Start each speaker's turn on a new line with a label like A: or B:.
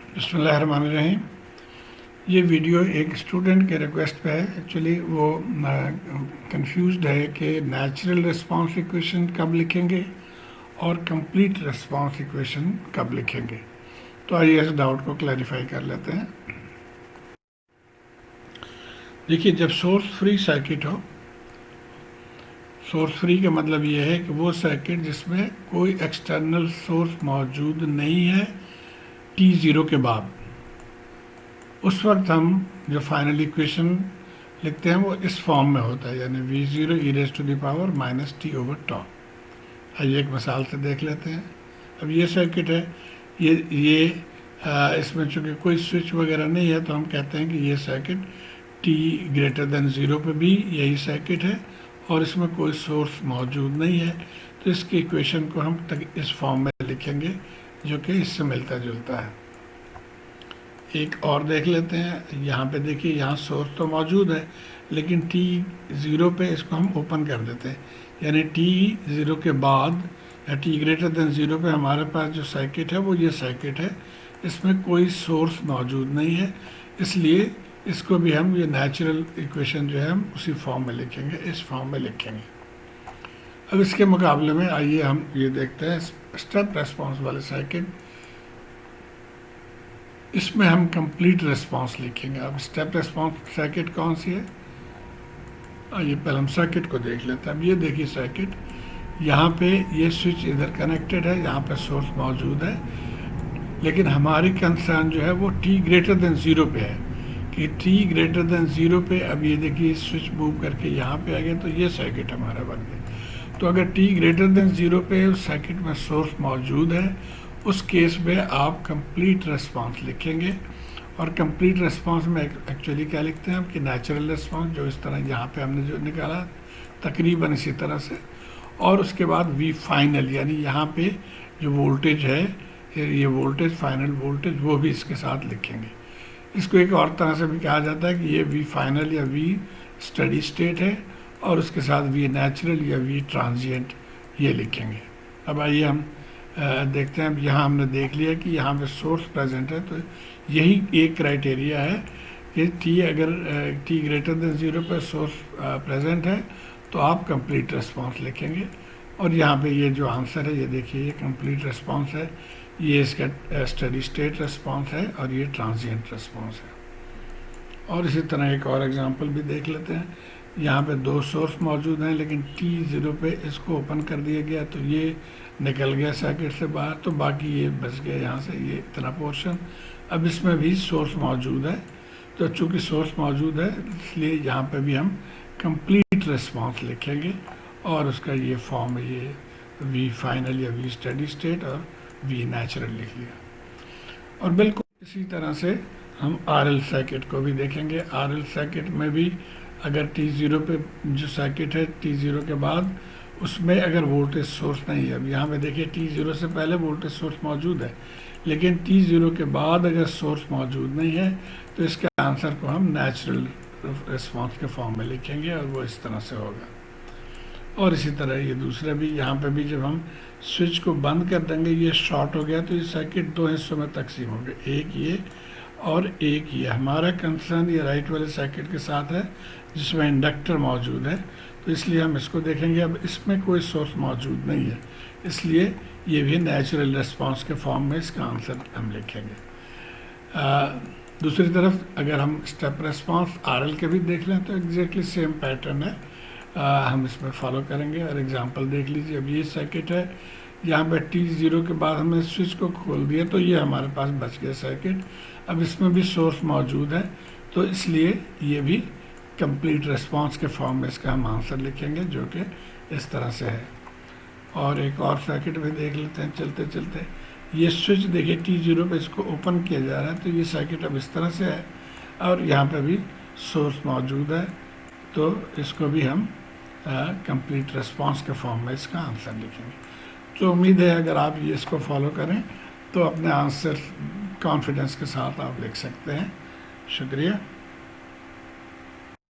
A: बिस्मिल्लाहिर्रहमानिर्रहीम। ये वीडियो एक स्टूडेंट के रिक्वेस्ट पे है। एक्चुअली वो कंफ्यूज्ड है कि नेचुरल रिस्पांस इक्वेशन कब लिखेंगे और कंप्लीट रिस्पांस इक्वेशन कब लिखेंगे। तो आइए इस डाउट को क्लैरिफाई कर लेते हैं। देखिए, जब सोर्स फ्री सर्किट हो, सोर्स फ्री का मतलब ये है कि वो सर्किट जिसमें कोई एक्सटर्नल सोर्स मौजूद नहीं है t0 के बाद, उस वक्त हम जो फाइनल इक्वेशन लिखते हैं वो इस फॉर्म में होता है, यानी v0 e raise to the power minus t over tau. आइए एक मिसाल से देख लेते हैं। अब ये सर्किट है, ये इसमें चूँकि कोई स्विच वगैरह नहीं है तो हम कहते हैं कि ये सर्किट t ग्रेटर देन 0 पे भी यही सर्किट है और इसमें कोई सोर्स मौजूद नहीं है। तो इसकी इक्वेशन को हम इस फॉर्म में लिखेंगे जो कि इससे मिलता जुलता है। एक और देख लेते हैं। यहाँ पे देखिए, यहाँ सोर्स तो मौजूद है लेकिन t0 पे इसको हम ओपन कर देते हैं, यानी t0 के बाद या t ग्रेटर देन 0 पे हमारे पास जो सर्किट है वो ये सर्किट है, इसमें कोई सोर्स मौजूद नहीं है। इसलिए इसको भी हम ये नेचुरल इक्वेशन जो है हम उसी फॉर्म में लिखेंगे, इस फॉर्म में लिखेंगे। अब इसके मुकाबले में आइए हम ये देखते हैं स्टेप रेस्पॉन्स वाले सर्किट। इसमें हम कंप्लीट रिस्पांस लिखेंगे। अब स्टेप रिस्पांस सर्किट कौन सी है, आइए पहले हम सर्किट को देख लेते हैं। अब ये देखिए सर्किट, यहाँ पे ये स्विच इधर कनेक्टेड है, यहाँ पे सोर्स मौजूद है, लेकिन हमारी कंसर्न जो है वो t ग्रेटर देन 0 पे है कि t ग्रेटर देन 0 पे, अब ये देखिए स्विच मूव करके यहाँ पे आ गया तो ये सर्किट हमारा बन गया। तो अगर t ग्रेटर देन 0 पे उस सर्किट में सोर्स मौजूद है, उस केस में आप कंप्लीट रिस्पांस लिखेंगे। और कंप्लीट रिस्पांस में एक्चुअली क्या लिखते हैं हम कि नेचुरल रिस्पांस, जो इस तरह यहाँ पे हमने जो निकाला तकरीबन इसी तरह से, और उसके बाद वी फाइनल, यानी यहाँ पे जो वोल्टेज है, ये वोल्टेज फाइनल वोल्टेज, वो भी इसके साथ लिखेंगे। इसको एक और तरह से भी कहा जाता है कि ये वी फाइनल या वी स्टडी स्टेट है और उसके साथ वी नेचुरल या वी ट्रांजिएंट ये लिखेंगे। अब आइए हम देखते हैं। अब यहाँ हमने देख लिया कि यहाँ पे सोर्स प्रेजेंट है, तो यही एक क्राइटेरिया है कि अगर t ग्रेटर देन 0 पर सोर्स प्रेजेंट है तो आप कंप्लीट रिस्पांस लिखेंगे। और यहाँ पे ये जो आंसर है, ये देखिए ये कंप्लीट रिस्पांस है, ये इसका स्टडी स्टेट रिस्पांस है और ये ट्रांजिएंट रिस्पांस है। और इसी तरह एक और एग्जांपल भी देख लेते हैं। यहाँ पे दो सोर्स मौजूद हैं लेकिन t0 पे इसको ओपन कर दिया गया तो ये निकल गया सर्किट से बाहर, तो बाकी ये बच गया यहाँ से, ये इतना पोर्शन। अब इसमें भी सोर्स मौजूद है, तो चूँकि सोर्स मौजूद है इसलिए यहाँ पे भी हम कंप्लीट रिस्पांस लिखेंगे और उसका ये फॉर्म है, ये वी फाइनल या वी स्टडी स्टेट और वी नेचुरल लिख लिया। और बिल्कुल इसी तरह से हम RL सर्किट को भी देखेंगे। RL सर्किट में भी अगर t0 पे जो सर्किट है, t0 के बाद उसमें अगर वोल्टेज सोर्स नहीं है, अब यहाँ पे देखिए t0 से पहले वोल्टेज सोर्स मौजूद है लेकिन t0 के बाद अगर सोर्स मौजूद नहीं है तो इसके आंसर को हम नेचुरल रिस्पांस के फॉर्म में लिखेंगे और वो इस तरह से होगा। और इसी तरह ये दूसरा भी, यहाँ पे भी जब हम स्विच को बंद कर देंगे, ये शॉर्ट हो गया तो ये सर्किट दो हिस्सों में तकसीम हो गया, एक ये और एक ये। हमारा कंसर्न ये राइट वाले सर्किट के साथ है जिसमें इंडक्टर मौजूद है, तो इसलिए हम इसको देखेंगे। अब इसमें कोई सोर्स मौजूद नहीं है, इसलिए ये भी नेचुरल रिस्पांस के फॉर्म में इसका आंसर हम लिखेंगे। दूसरी तरफ अगर हम स्टेप रिस्पांस RL के भी देख लें तो एग्जैक्टली सेम पैटर्न है, हम इसमें फॉलो करेंगे। और एग्जांपल देख लीजिए। अब ये सर्किट है, यहाँ पे t0 के बाद हमने स्विच को खोल दिया तो ये हमारे पास बच गया सर्किट। अब इसमें भी सोर्स मौजूद है तो इसलिए ये भी कंप्लीट रिस्पांस के फॉर्म में इसका हम आंसर लिखेंगे, जो कि इस तरह से है। और एक और सर्किट भी देख लेते हैं चलते चलते। ये स्विच देखिए t0 पे इसको ओपन किया जा रहा है तो ये सर्किट अब इस तरह से है और यहाँ पे भी सोर्स मौजूद है, तो इसको भी हम कंप्लीट रिस्पांस के फॉर्म में इसका आंसर लिखेंगे। तो उम्मीद है अगर आप ये इसको फॉलो करें तो अपने आंसर कॉन्फिडेंस के साथ आप लिख सकते हैं। शुक्रिया।